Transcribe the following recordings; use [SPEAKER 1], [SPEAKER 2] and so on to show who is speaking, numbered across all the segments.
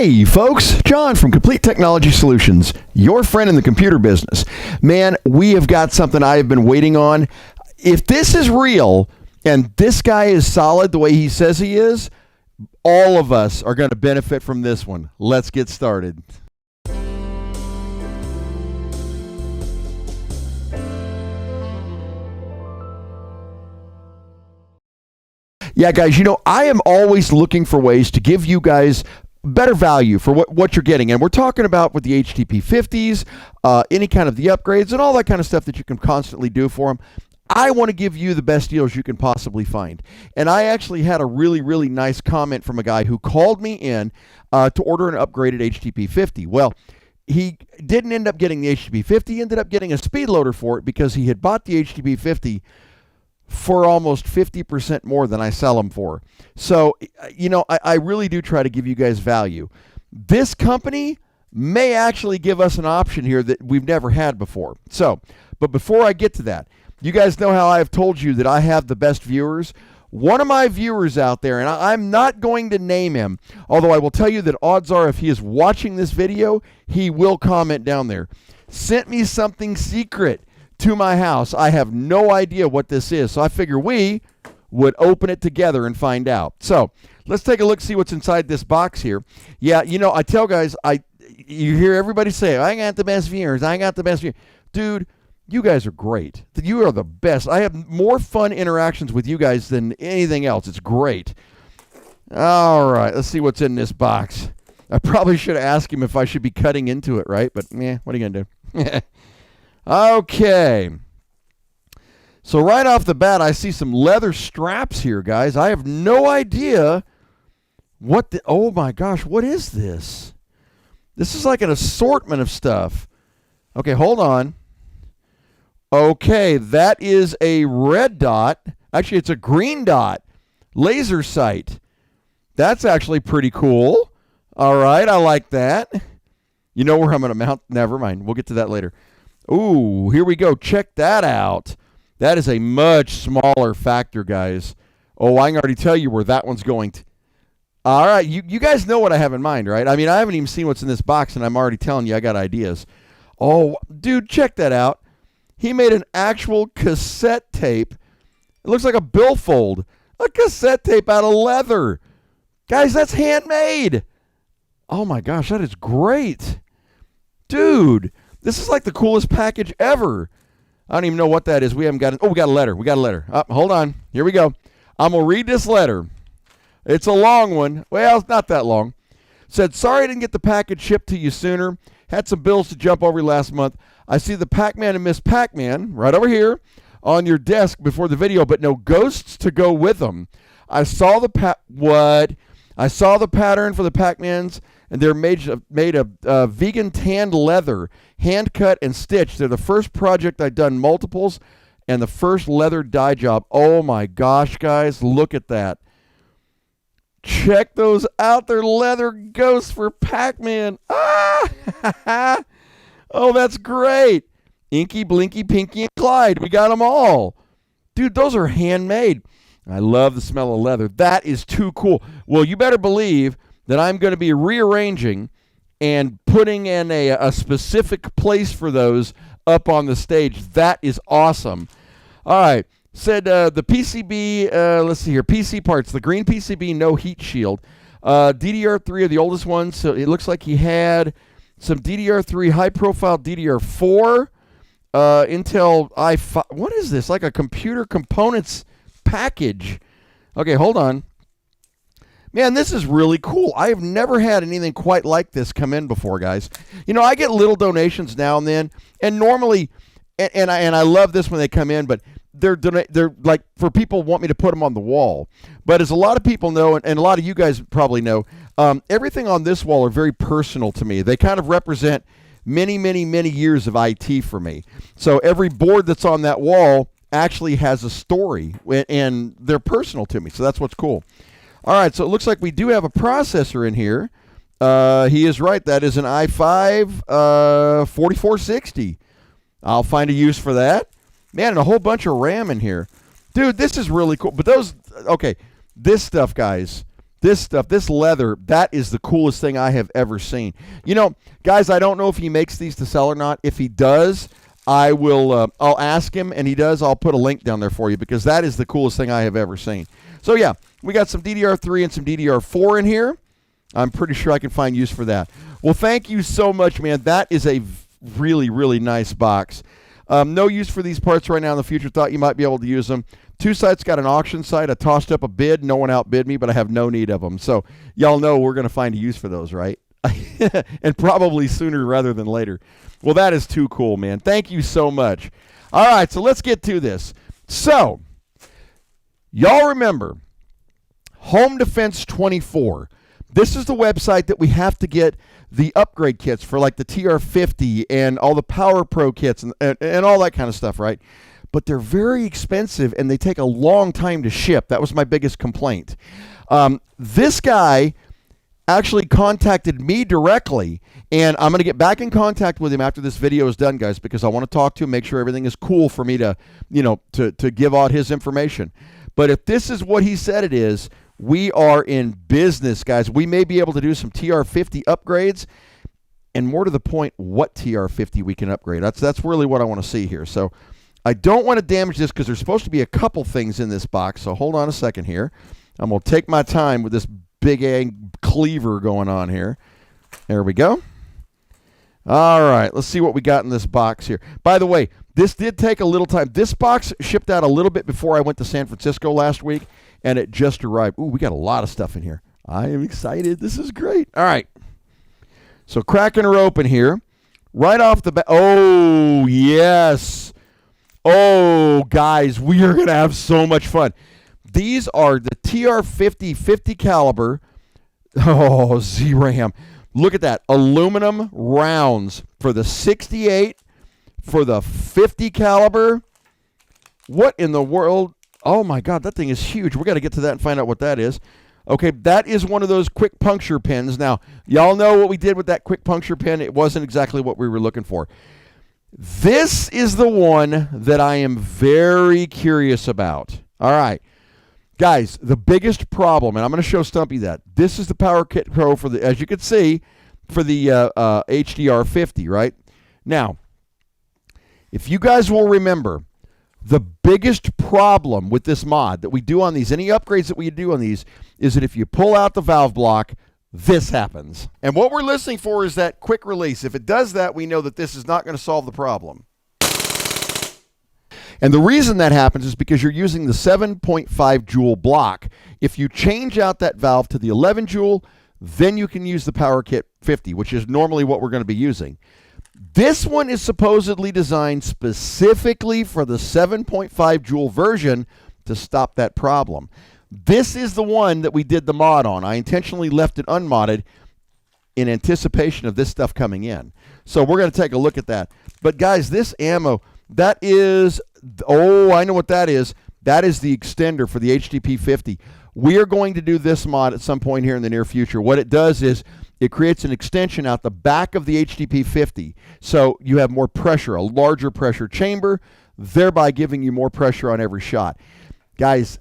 [SPEAKER 1] Hey folks, John from Complete Technology Solutions, your friend in the computer business. Man, we have got something I have been waiting on. If this is real and this guy is solid the way he says he is, all of us are going to benefit from this one. Let's get started. Yeah, guys, you know, I am always looking for ways to give you guys better value for what you're getting. And we're talking about with the HDP50s, any kind of the upgrades and all that kind of stuff that you can constantly do for them. I want to give you the best deals you can possibly find. And I actually had a really, really nice comment from a guy who called me in to order an upgraded HDP50. Well, he didn't end up getting the HDP50. He ended up getting a speed loader for it because he had bought the HDP50 for almost 50% more than I sell them for. So, you know, I really do try to give you guys value. This company may actually give us an option here that we've never had before. So, but before I get to that, you guys know how I have told you that I have the best viewers. One of my viewers out there, and I'm not going to name him, although I will tell you that odds are if he is watching this video, he will comment down there, sent me something secret to my house. I have no idea what this is, so I figure we would open it together and find out. So let's take a look, see what's inside this box here. Yeah, you know, I tell guys, you hear everybody say, I got the best viewers, I got the best viewers. Dude, you guys are great. You are the best. I have more fun interactions with you guys than anything else. It's great. All right, let's see what's in this box. I probably should have asked him if I should be cutting into it, right? But, what are you going to do? Okay, so right off the bat, I see some leather straps here, guys. I have no idea what the, oh my gosh, what is this? This is like an assortment of stuff. Okay, hold on. Okay, that is a red dot. Actually, it's a green dot laser sight. That's actually pretty cool. All right, I like that. You know where I'm going to mount? Never mind. We'll get to that later. Ooh, here we go. Check that out. That is a much smaller factor, guys. Oh, I can already tell you where that one's going to. All right, you guys know what I have in mind, right? I mean, I haven't even seen what's in this box, and I'm already telling you I got ideas. Oh, dude, check that out. He made an actual cassette tape. It looks like a billfold. A cassette tape out of leather. Guys, that's handmade. Oh, my gosh, that is great. Dude. This is like the coolest package ever. I don't even know what that is. We haven't got it. Oh, we got a letter. We got a letter. Hold on. Here we go. I'm going to read this letter. It's a long one. Well, it's not that long. Said, sorry I didn't get the package shipped to you sooner. Had some bills to jump over last month. I see the Pac-Man and Miss Pac-Man right over here on your desk before the video, but no ghosts to go with them. I saw the I saw the pattern for the Pac-Mans, and they're made of vegan tanned leather, hand cut and stitched. They're the first project I've done multiples, and the first leather dye job. Oh my gosh, guys, look at that. Check those out. They're leather ghosts for Pac-Man. Ah! Oh, that's great. Inky, Blinky, Pinky, and Clyde. We got them all. Dude, those are handmade. I love the smell of leather. That is too cool. Well, you better believe that I'm going to be rearranging and putting in a specific place for those up on the stage. That is awesome. All right. Said the PCB, let's see here, PC parts, the green PCB, no heat shield. DDR3 are the oldest ones, so it looks like he had some DDR3, high-profile DDR4, Intel i5. What is this? Like a computer components package. Okay, hold on. Man, this is really cool. I have never had anything quite like this come in before, guys. You know, I get little donations now and then, and normally, and I love this when they come in, but they're like, for people who want me to put them on the wall. But as a lot of people know, and a lot of you guys probably know, everything on this wall are very personal to me. They kind of represent many, many, many years of IT for me. So every board that's on that wall actually has a story, and they're personal to me. So that's what's cool. All right, so it looks like we do have a processor in here. He is right. That is an i5 4460. I'll find a use for that. Man, and a whole bunch of RAM in here. Dude, this is really cool. But those, okay, this stuff, guys, This stuff, this leather, that is the coolest thing I have ever seen. You know, guys, I don't know if he makes these to sell or not. If he does, I will. I'll ask him, and he does. I'll put a link down there for you because that is the coolest thing I have ever seen. So yeah, we got some DDR3 and some DDR4 in here. I'm pretty sure I can find use for that. Well, thank you so much, man. That is a really, really nice box. No use for these parts right now in the future. Thought you might be able to use them. Two sites got an auction site. I tossed up a bid. No one outbid me, but I have no need of them. So y'all know we're going to find a use for those, right? And probably sooner rather than later. Well, that is too cool, man. Thank you so much. All right, so let's get to this. So y'all remember Home Defense 24. This is the website that we have to get the upgrade kits for, like the TR50 and all the Power Pro kits and all that kind of stuff, right? But they're very expensive and they take a long time to ship. That was my biggest complaint. This guy actually contacted me directly, and I'm going to get back in contact with him after this video is done, guys, because I want to talk to him, make sure everything is cool for me to, you know, to give out his information. But if this is what he said it is, we are in business, guys. We may be able to do some TR50 upgrades, and more to the point, what TR50 we can upgrade. That's really what I want to see here. So I don't want to damage this because there's supposed to be a couple things in this box. So hold on a second here. I'm going to take my time with this big cleaver going on here. There we go. All right, let's see what we got in this box here. By the way, this did take a little time. This box shipped out a little bit before I went to San Francisco last week, and it just arrived. Ooh, we got a lot of stuff in here. I am excited. This is great. All right. So cracking her open here. Right off the bat. Oh, yes. Oh, guys, we are going to have so much fun. These are the TR50 50 caliber. Oh, Z-RAM. Look at that. Aluminum rounds for the 68, for the 50 caliber. What in the world? Oh, my God, that thing is huge. We're going to get to that and find out what that is. Okay, that is one of those quick puncture pins. Now, y'all know what we did with that quick puncture pin. It wasn't exactly what we were looking for. This is the one that I am very curious about. All right. Guys, the biggest problem, and I'm going to show Stumpy that. This is the Power Kit Pro for the, as you can see, for the HDR50, right? Now, if you guys will remember, the biggest problem with this mod that we do on these, any upgrades that we do on these, is that if you pull out the valve block, this happens. And what we're listening for is that quick release. If it does that, we know that this is not going to solve the problem. And the reason that happens is because you're using the 7.5 joule block. If you change out that valve to the 11 joule, then you can use the Power Kit 50, which is normally what we're going to be using. This one is supposedly designed specifically for the 7.5 joule version to stop that problem. This is the one that we did the mod on. I intentionally left it unmodded in anticipation of this stuff coming in. So we're going to take a look at that. But guys, this ammo, that is, oh, I know what that is. That is the extender for the HDP50. We are going to do this mod at some point here in the near future. What it does is it creates an extension out the back of the HDP50. So you have more pressure, a larger pressure chamber, thereby giving you more pressure on every shot. Guys,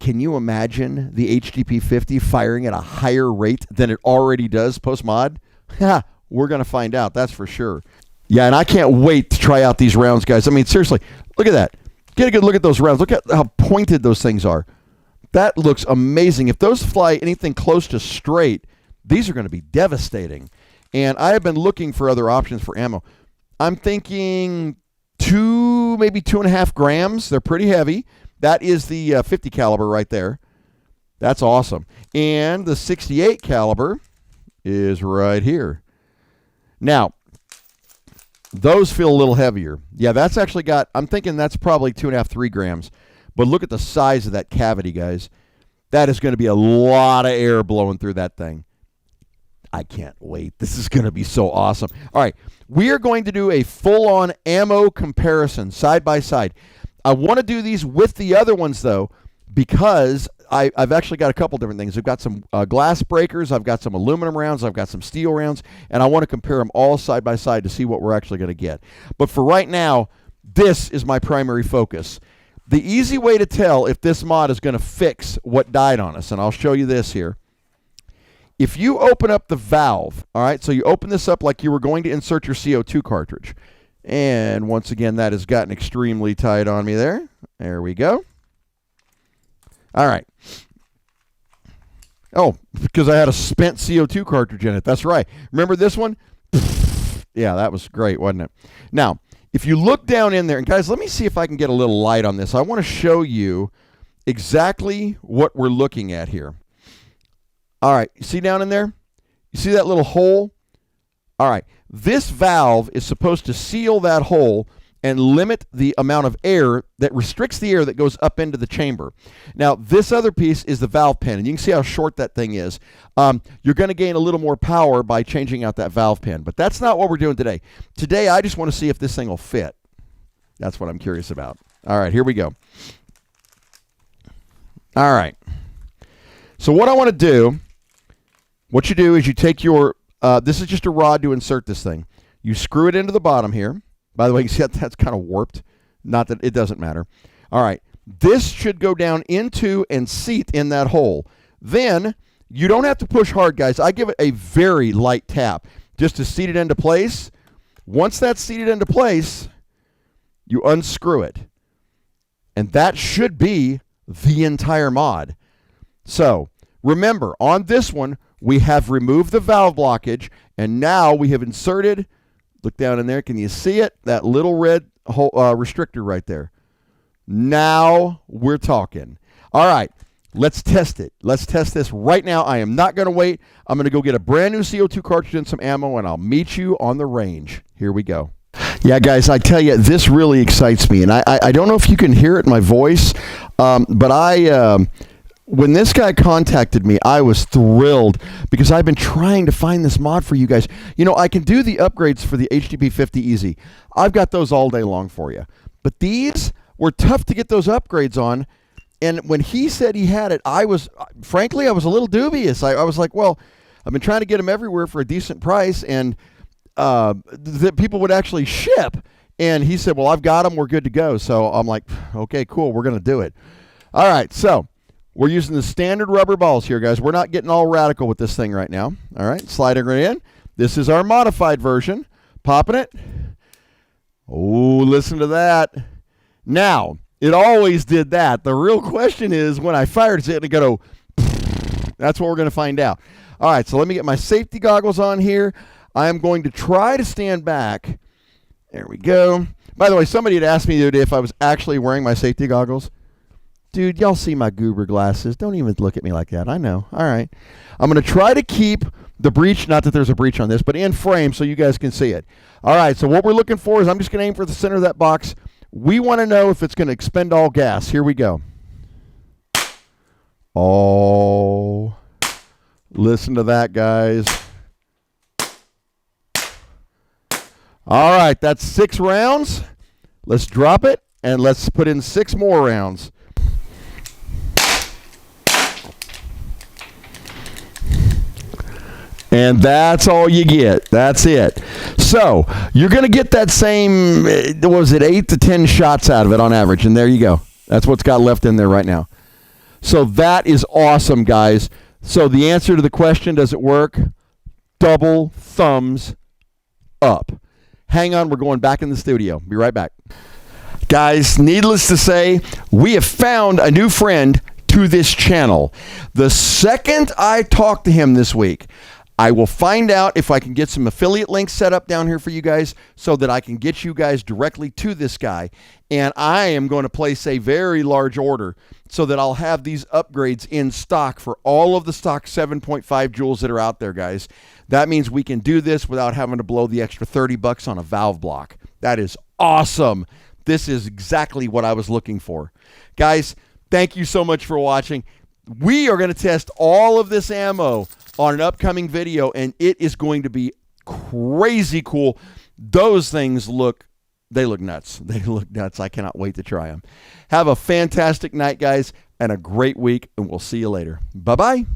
[SPEAKER 1] can you imagine the HDP50 firing at a higher rate than it already does post-mod? We're going to find out, that's for sure. Yeah, and I can't wait to try out these rounds, guys. I mean, seriously, look at that. Get a good look at those rounds. Look at how pointed those things are. That looks amazing. If those fly anything close to straight, these are going to be devastating. And I have been looking for other options for ammo. I'm thinking maybe 2.5 grams. They're pretty heavy. That is the 50 caliber right there. That's awesome. And the 68 caliber is right here. Now, those feel a little heavier. Yeah, that's actually got, I'm thinking that's probably 2.5, 3 grams. But look at the size of that cavity, guys. That is going to be a lot of air blowing through that thing. I can't wait. This is going to be so awesome. All right, we are going to do a full-on ammo comparison, side by side. I want to do these with the other ones, though, because I've actually got a couple different things. I've got some glass breakers. I've got some aluminum rounds. I've got some steel rounds. And I want to compare them all side by side to see what we're actually going to get. But for right now, this is my primary focus. the easy way to tell if this mod is going to fix what died on us, and I'll show you this here. If you open up the valve, all right, so you open this up like you were going to insert your CO2 cartridge. And once again, that has gotten extremely tight on me there. There we go. All right. Oh, because I had a spent CO2 cartridge in it. That's right. Remember this one? Yeah, that was great, wasn't it? Now, if you look down in there, and guys, let me see if I can get a little light on this. I want to show you exactly what we're looking at here. All right, you see down in there? You see that little hole? All right, this valve is supposed to seal that hole and limit the amount of air that restricts the air that goes up into the chamber. Now, this other piece is the valve pin, and you can see how short that thing is. You're going to gain a little more power by changing out that valve pin, but that's not what we're doing today. Today, I just want to see if this thing will fit. That's what I'm curious about. All right, here we go. All right. So what I want to do, what you do is you take your, this is just a rod to insert this thing. You screw it into the bottom here. By the way, you see that's kind of warped. Not that it doesn't matter. All right. This should go down into and seat in that hole. Then you don't have to push hard, guys. I give it a very light tap just to seat it into place. Once that's seated into place, you unscrew it. And that should be the entire mod. So remember, on this one, we have removed the valve blockage, and now we have inserted, look down in there, can you see it? That little red hole, restrictor right there. Now we're talking. All right, let's test it. Let's test this right now. I am not going to wait. I'm going to go get a brand new CO2 cartridge and some ammo, and I'll meet you on the range. Here we go. Yeah, guys, I tell you, this really excites me, and I don't know if you can hear it in my voice, but when this guy contacted me, I was thrilled because I've been trying to find this mod for you guys. You know, I can do the upgrades for the HDP50 easy. I've got those all day long for you. But these were tough to get those upgrades on. And when he said he had it, frankly, I was a little dubious. I was like, well, I've been trying to get them everywhere for a decent price, and that people would actually ship. And he said, well, I've got them. We're good to go. So I'm like, okay, cool. We're going to do it. All right. So we're using the standard rubber balls here, guys. We're not getting all radical with this thing right now. All right, sliding it in. This is our modified version. Popping it. Oh, listen to that. Now, it always did that. The real question is, when I fired, is it going to go? That's what we're going to find out. All right, so let me get my safety goggles on here. I am going to try to stand back. There we go. By the way, somebody had asked me the other day if I was actually wearing my safety goggles. Dude, y'all see my goober glasses. Don't even look at me like that. I know. All right. I'm going to try to keep the breech, not that there's a breech on this, but in frame so you guys can see it. All right, so what we're looking for is I'm just going to aim for the center of that box. We want to know if it's going to expend all gas. Here we go. Oh, listen to that, guys. All right, that's 6 rounds. Let's drop it, and let's put in 6 more rounds. And that's all you get. That's it. So you're going to get that same, what was it, 8 to 10 shots out of it on average. And there you go. That's what's got left in there right now. So that is awesome, guys. So the answer to the question, does it work? Double thumbs up. Hang on. We're going back in the studio. Be right back. Guys, needless to say, we have found a new friend to this channel. The second I talk to him this week, I will find out if I can get some affiliate links set up down here for you guys so that I can get you guys directly to this guy. And I am going to place a very large order so that I'll have these upgrades in stock for all of the stock 7.5 joules that are out there, guys. That means we can do this without having to blow the extra $30 on a valve block. That is awesome. This is exactly what I was looking for. Guys, thank you so much for watching. We are going to test all of this ammo on an upcoming video, and it is going to be crazy cool. Those things look nuts. They look nuts. I cannot wait to try them. Have a fantastic night, guys, and a great week, and we'll see you later. Bye-bye.